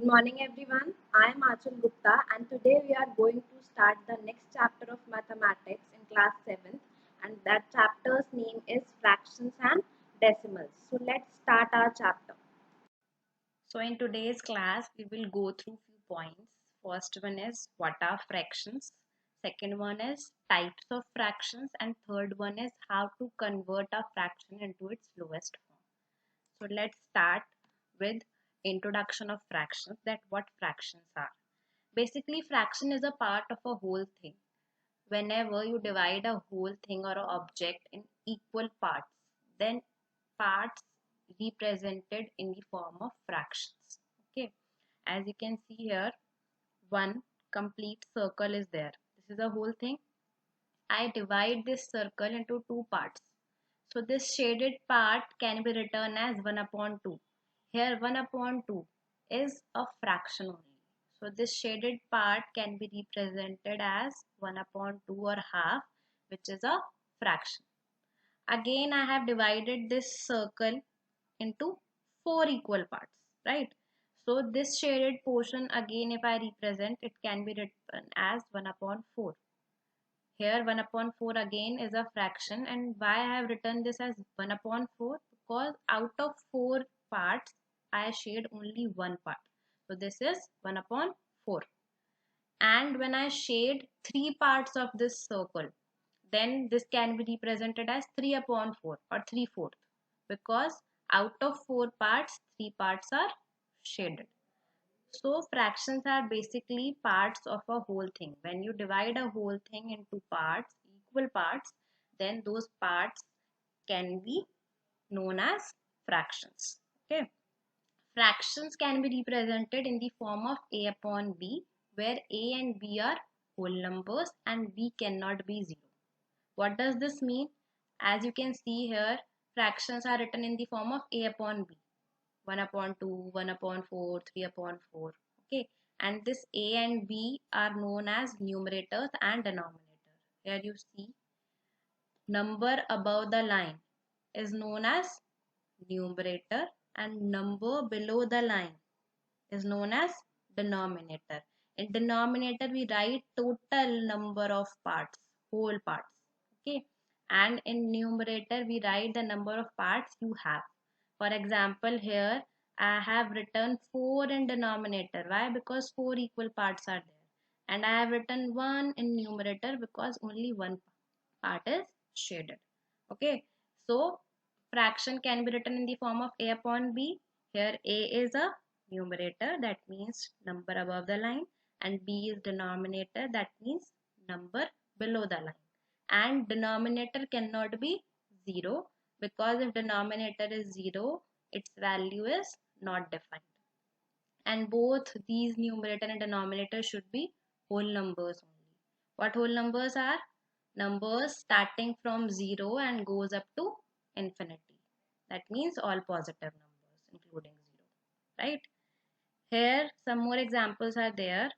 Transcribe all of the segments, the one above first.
morning everyone. I am Achal Gupta and today we are going to start the next chapter of mathematics in class 7th, and that chapter's name is fractions and decimals. So let's start our chapter. So in today's class we will go through few points. First one is what are fractions, second one is types of fractions, and third one is how to convert a fraction into its lowest form. So let's start with introduction of fractions, that what fractions are. Basically, fraction is a part of a whole thing. Whenever you divide a whole thing or an object in equal parts, then parts represented in the form of fractions. Okay, as you can see here, one complete circle is there. This is a whole thing. I divide this circle into two parts. So this shaded part can be written as 1 upon 2. Here 1 upon 2 is a fraction only. So this shaded part can be represented as 1 upon 2 or half, which is a fraction. Again, I have divided this circle into 4 equal parts, right? So this shaded portion, again if I represent, it can be written as 1 upon 4. Here 1 upon 4 again is a fraction, and why I have written this as 1 upon 4? Because out of 4 parts I shade only one part. So this is 1 upon 4. And when I shade 3 parts of this circle, then this can be represented as 3 upon 4 or 3/4, because out of 4 parts 3 parts are shaded. So fractions are basically parts of a whole thing. When you divide a whole thing into parts, equal parts, then those parts can be known as fractions. Okay. Fractions can be represented in the form of a upon b, where a and b are whole numbers and b cannot be 0. What does this mean? As you can see here, fractions are written in the form of a upon b. 1 upon 2, 1 upon 4, 3 upon 4. Okay, and this a and b are known as numerators and denominator. Here you see number above the line is known as numerator, and number below the line is known as denominator. In denominator we write total number of parts, whole parts. Okay, and in numerator we write the number of parts you have. For example, here I have written 4 in denominator. Why? Because 4 equal parts are there. And I have written 1 in numerator because only one part is shaded. Okay, so fraction can be written in the form of a upon b. Here a is a numerator, that means number above the line, and b is denominator, that means number below the line. And denominator cannot be 0, because if denominator is 0, its value is not defined. And both these numerator and denominator should be whole numbers only. What whole numbers are? Numbers starting from 0 and goes up to infinity. That means all positive numbers including 0, right? Here some more examples are there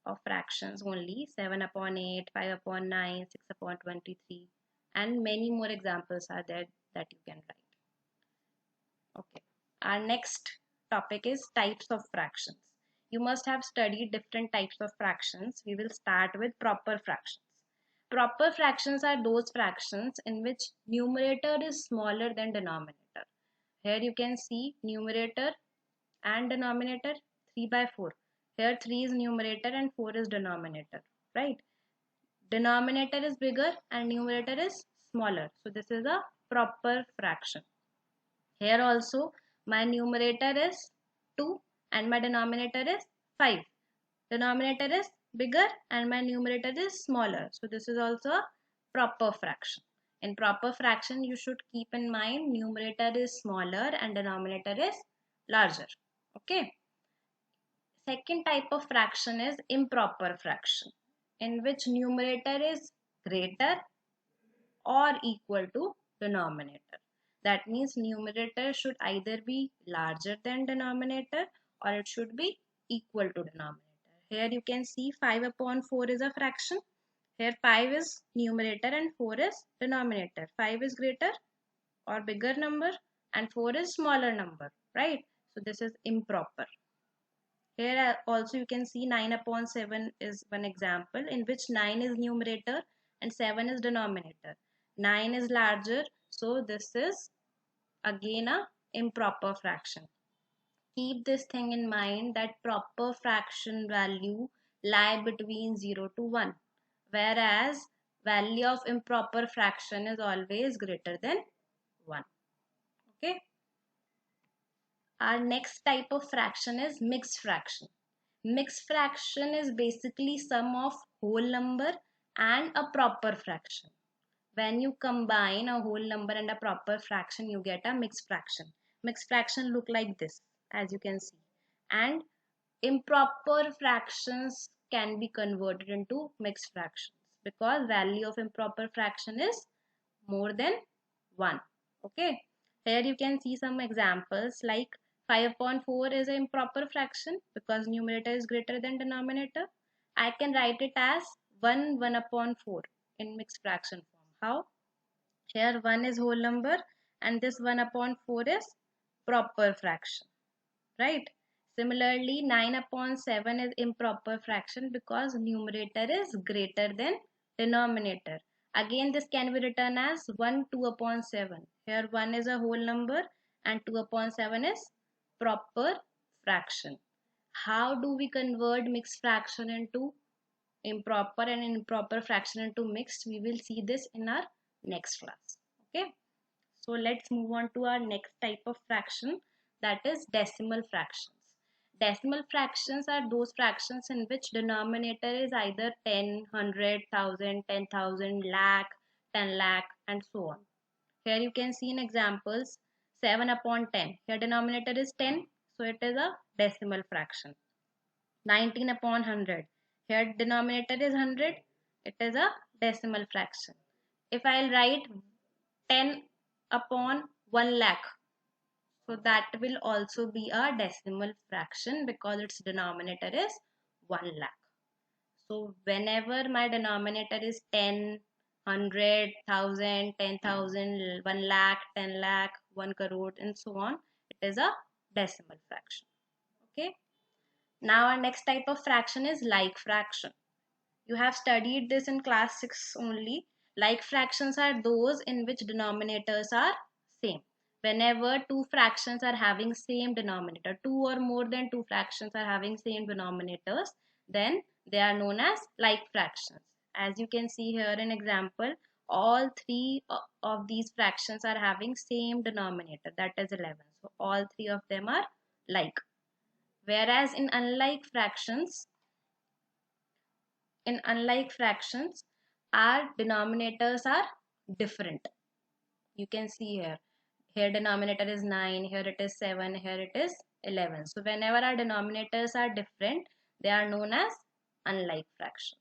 of fractions only. 7 upon 8, 5 upon 9, 6 upon 23, and many more examples are there that you can write. Okay, our next topic is types of fractions. You must have studied different types of fractions. We will start with proper fractions. Proper fractions are those fractions in which numerator is smaller than denominator. Here you can see numerator and denominator 3 by 4. Here 3 is numerator and 4 is denominator, right? Denominator is bigger and numerator is smaller. So this is a proper fraction. Here also my numerator is 2 and my denominator is 5. Denominator is bigger and my numerator is smaller. So this is also a proper fraction. In proper fraction you should keep in mind numerator is smaller and denominator is larger. Okay. Second type of fraction is improper fraction, in which numerator is greater or equal to denominator. That means numerator should either be larger than denominator or it should be equal to denominator. Here you can see 5 upon 4 is a fraction. Here 5 is numerator and 4 is denominator. 5 is greater or bigger number and 4 is smaller number, right? So this is improper. Here also you can see 9 upon 7 is one example in which 9 is numerator and 7 is denominator. 9 is larger, so this is again a improper fraction. Keep this thing in mind that proper fraction value lie between 0 to 1, whereas value of improper fraction is always greater than 1. Okay. Our next type of fraction is mixed fraction. Mixed fraction is basically sum of whole number and a proper fraction. When you combine a whole number and a proper fraction, you get a mixed fraction. Mixed fraction look like this, as you can see. And improper fractions can be converted into mixed fractions because value of improper fraction is more than 1. Okay. Here you can see some examples like 5 upon 4 is an improper fraction because numerator is greater than denominator. I can write it as 1 upon 4 in mixed fraction form. How? Here 1 is whole number and this 1 upon 4 is proper fraction, right? Similarly, 9 upon 7 is improper fraction because numerator is greater than denominator. Again, this can be written as 1 2 upon 7. Here 1 is a whole number and 2 upon 7 is proper fraction. How do we convert mixed fraction into improper and improper fraction into mixed? We will see this in our next class. Okay. So let's move on to our next type of fraction, that is decimal fractions. Decimal fractions are those fractions in which denominator is either 10, 100, 1000, 10,000, lakh, 10 lakh and so on. Here you can see in examples 7 upon 10. Here denominator is 10, so it is a decimal fraction. 19 upon 100. Here denominator is 100, it is a decimal fraction. If I'll write 10 upon 1 lakh, so that will also be a decimal fraction because its denominator is 1 lakh. So whenever my denominator is 10, 100, 1000, 10,000, 1 lakh, 10 lakh, 1 crore and so on, it is a decimal fraction. Okay. Now our next type of fraction is like fraction. You have studied this in class 6 only. Like fractions are those in which denominators are same. Whenever two fractions are having same denominator, two or more than two fractions are having same denominators, then they are known as like fractions. As you can see here in example, all three of these fractions are having same denominator, that is 11. So all three of them are like. Whereas in unlike fractions, our denominators are different. You can see here denominator is 9, here it is 7, here it is 11. So whenever our denominators are different, they are known as unlike fractions.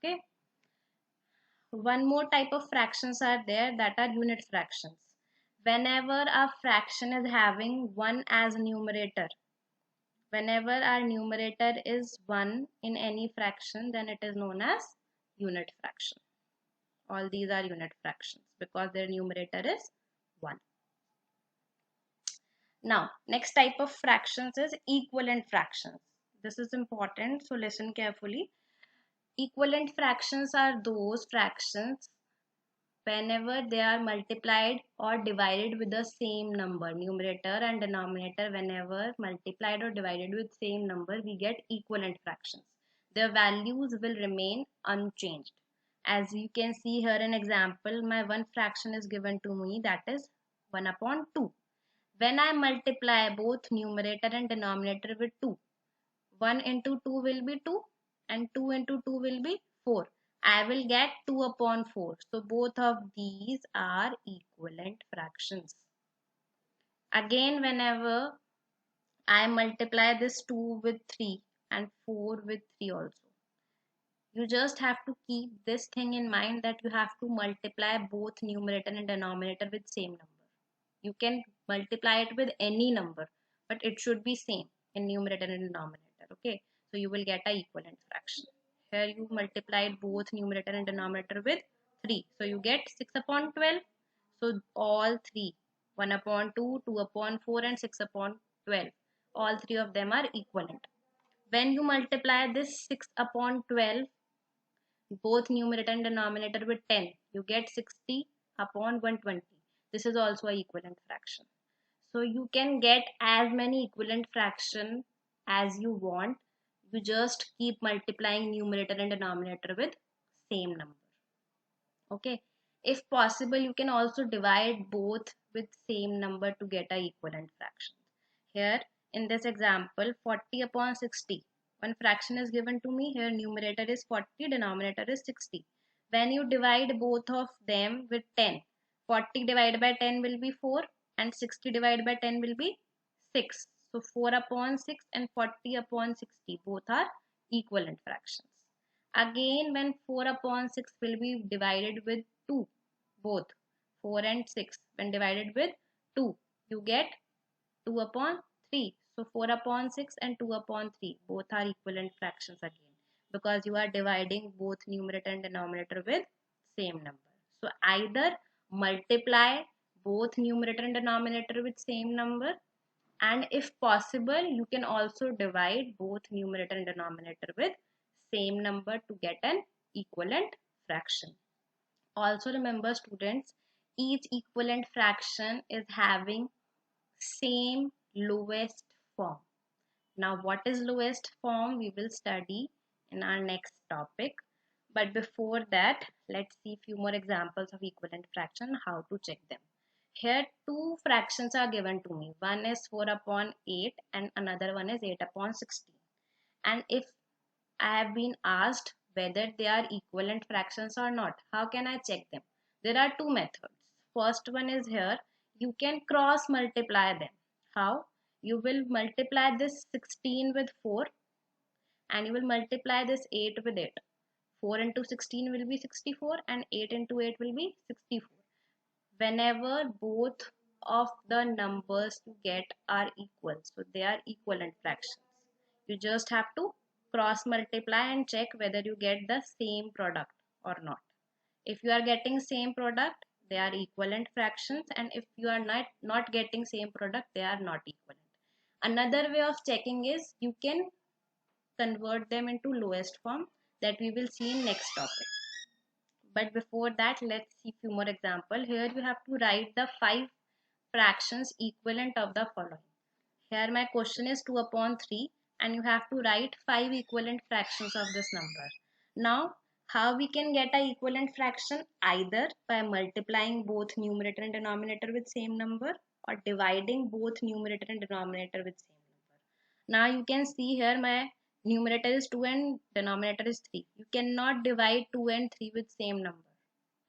Okay. One more type of fractions are there, that are unit fractions. Whenever a fraction is having 1 as numerator, whenever our numerator is 1 in any fraction, then it is known as unit fraction. All these are unit fractions because their numerator is 1. Now, next type of fractions is equivalent fractions. This is important, so listen carefully. Equivalent fractions are those fractions whenever they are multiplied or divided with the same number. Numerator and denominator, whenever multiplied or divided with same number, we get equivalent fractions. Their values will remain unchanged. As you can see here an example, my one fraction is given to me, that is 1 upon 2. When I multiply both numerator and denominator with 2, 1 into 2 will be 2 and 2 into 2 will be 4. I will get 2 upon 4. So both of these are equivalent fractions. Again, whenever I multiply this 2 with 3 and 4 with 3 also, you just have to keep this thing in mind that you have to multiply both numerator and denominator with same number. You can multiply it with any number, but it should be same in numerator and denominator. Okay, so you will get a equivalent fraction. Here you multiplied both numerator and denominator with 3, so you get 6 upon 12. So all three, 1 upon 2, 2 upon 4 and 6 upon 12, All three of them are equivalent. When you multiply this 6 upon 12, both numerator and denominator with 10, you get 60 upon 120. This is also a equivalent fraction. So you can get as many equivalent fraction as you want. You just keep multiplying numerator and denominator with same number. Okay. If possible, you can also divide both with same number to get a equivalent fraction. Here in this example, 40 upon 60. One fraction is given to me. Here numerator is 40, denominator is 60. When you divide both of them with 10, 40 divided by 10 will be 4 and 60 divided by 10 will be 6. So 4 upon 6 and 40 upon 60 both are equivalent fractions. Again, when 4 upon 6 will be divided with 2, both 4 and 6, when divided with 2, you get 2 upon 3. So 4 upon 6 and 2 upon 3, both are equivalent fractions again, because you are dividing both numerator and denominator with same number. So either multiply both numerator and denominator with same number, and if possible you can also divide both numerator and denominator with same number to get an equivalent fraction. Also remember students, each equivalent fraction is having same lowest form. Now what is lowest form we will study in our next topic, but before that let's see few more examples of equivalent fraction, how to check them. Here two fractions are given to me. One is 4 upon 8 and another one is 8 upon 16. And if I have been asked whether they are equivalent fractions or not, how can I check them? There are two methods. First one is here, you can cross multiply them. How? You will multiply this 16 with 4 and you will multiply this 8 with 8. 4 into 16 will be 64 and 8 into 8 will be 64. Whenever both of the numbers you get are equal, so they are equivalent fractions, you just have to cross multiply and check whether you get the same product or not. If you are getting same product, they are equivalent fractions, and if you are not getting same product, they are not equivalent. Another way of checking is you can convert them into lowest form, that we will see in next topic. But before that, let's see few more example. Here you have to write the 5 fractions equivalent of the following. Here my question is 2 upon 3 and you have to write 5 equivalent fractions of this number. Now how we can get a equivalent fraction? Either by multiplying both numerator and denominator with same number, or dividing both numerator and denominator with same number. Now you can see here my numerator is 2 and denominator is 3. You cannot divide 2 and 3 with same number,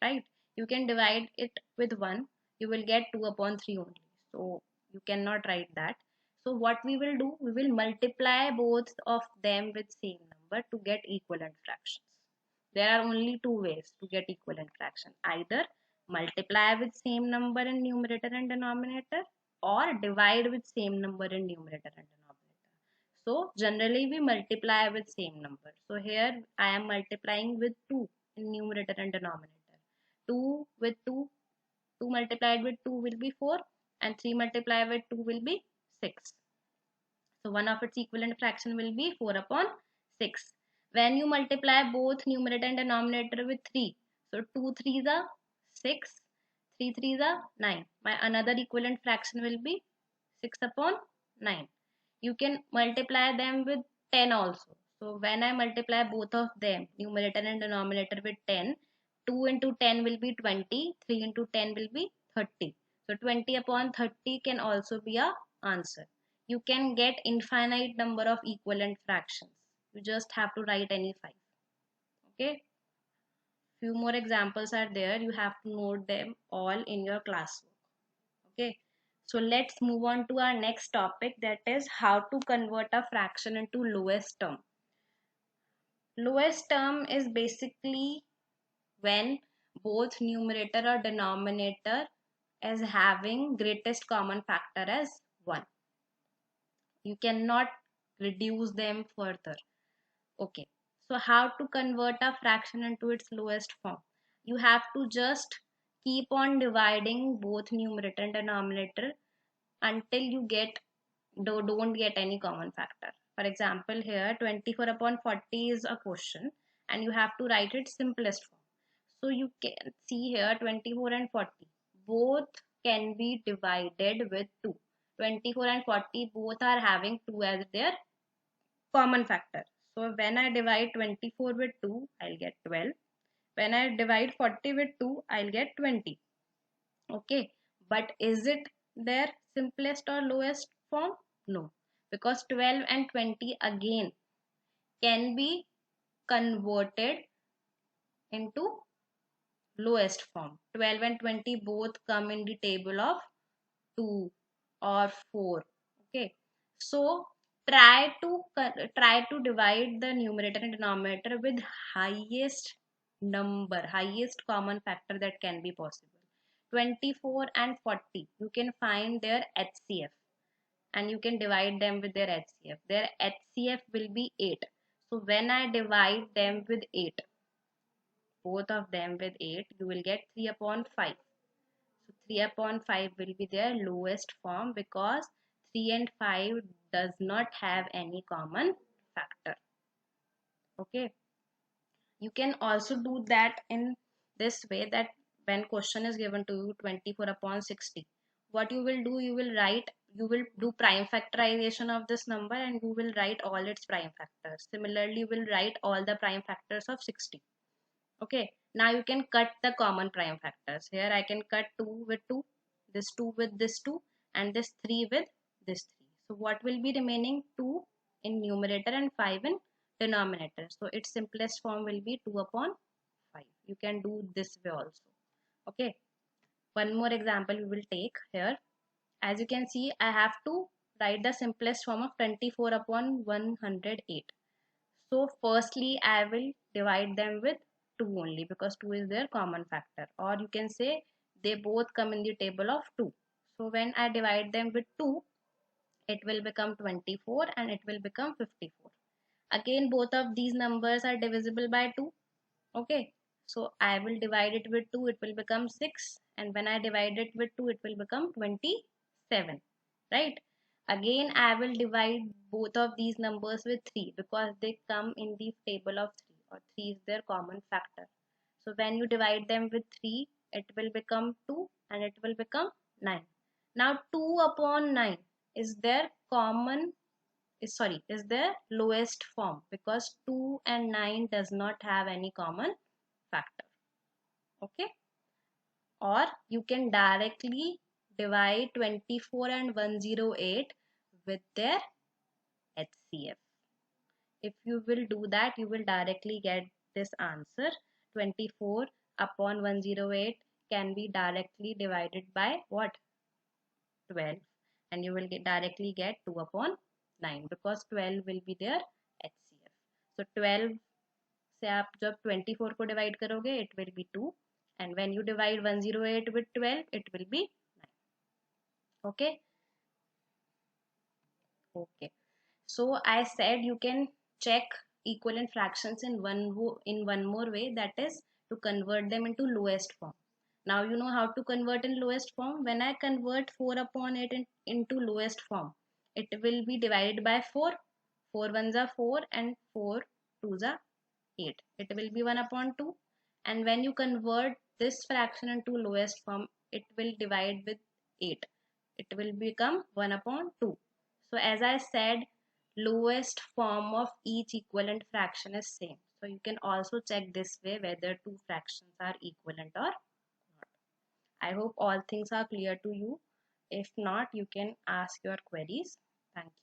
right? You can divide it with 1. You will get 2 upon 3 only. So you cannot write that. So what we will do, we will multiply both of them with same number to get equivalent fractions. There are only two ways to get equivalent fraction. Either multiply with same number in numerator and denominator, or divide with same number in numerator and denominator. So generally we multiply with same number. So here I am multiplying with 2 in numerator and denominator. 2 with 2, 2 multiplied with 2 will be 4 and 3 multiplied with 2 will be 6. So one of its equivalent fraction will be 4 upon 6. When you multiply both numerator and denominator with 3, so 2 3s are 6, 3 3s are 9. My another equivalent fraction will be 6 upon 9. You can multiply them with 10 also. So when I multiply both of them, numerator and denominator with 10, 2 into 10 will be 20, 3 into 10 will be 30. So 20 upon 30 can also be a answer. You can get infinite number of equivalent fractions. You just have to write any 5. Okay. Few more examples are there. You have to note them all in your classwork. Okay. So let's move on to our next topic, that is how to convert a fraction into lowest term. Lowest term is basically when both numerator or denominator is having greatest common factor as 1. You cannot reduce them further. Okay, so how to convert a fraction into its lowest form? You have to just keep on dividing both numerator and denominator until you get don't get any common factor. For example, here 24 upon 40 is a question and you have to write it simplest form. So you can see here 24 and 40 both can be divided with 2. 24 and 40 both are having 2 as their common factor. So when I divide 24 with 2, I'll get 12. When I divide 40 with 2, I'll get 20. Okay, but is it their simplest or lowest form? No, because 12 and 20 again can be converted into lowest form. 12 and 20 both come in the table of 2 or 4. Okay, so try to divide the numerator and denominator with highest common factor that can be possible. 24 and 40, you can find their HCF and you can divide them with their HCF. Their HCF will be 8. So when I divide them with 8, both of them with 8, you will get 3 upon 5. So 3 upon 5 will be their lowest form because 3 and 5 does not have any common factor. Okay. You can also do that in this way, that when question is given to you 24 upon 60, what you will do, you will do prime factorization of this number and you will write all its prime factors. Similarly, you will write all the prime factors of 60. Okay, now you can cut the common prime factors. Here I can cut 2 with 2, this 2 with this 2, and this 3 with this 3. So what will be remaining? 2 in numerator and 5 in denominator. So its simplest form will be 2 upon 5. You can do this way also. Okay, one more example we will take here. As you can see, I have to write the simplest form of 24 upon 108. So firstly, I will divide them with 2 only because 2 is their common factor, or you can say they both come in the table of 2. So when I divide them with 2, it will become 24 and it will become 54. Again, both of these numbers are divisible by 2. Okay, so I will divide it with 2, it will become 6, and when I divide it with 2, it will become 27, right? Again, I will divide both of these numbers with 3 because they come in the table of 3, or 3 is their common factor. So when you divide them with 3, it will become 2 and it will become 9. Now 2 upon 9 is their common is the lowest form because 2 and 9 does not have any common factor. Okay, or you can directly divide 24 and 108 with their HCF. If you will do that, you will directly get this answer. 24 upon 108 can be directly divided by what? 12, and you will directly get 2 upon 9 because 12 will be their HCF. So 12 से आप जब 24 को divide करोगे it will be 2, and when you divide 108 with 12 it will be 9. Okay, okay, so I said you can check equivalent fractions in one more way, that is to convert them into lowest form. Now you know how to convert in lowest form. When I convert 4 upon 8 into lowest form, it will be divided by 4. 4 ones are 4 and 4 twos are 8. It will be 1 upon 2. And when you convert this fraction into lowest form, it will divide with 8. It will become 1 upon 2. So as I said, lowest form of each equivalent fraction is same. So you can also check this way whether two fractions are equivalent or not. I hope all things are clear to you. If not, you can ask your queries. Thank you.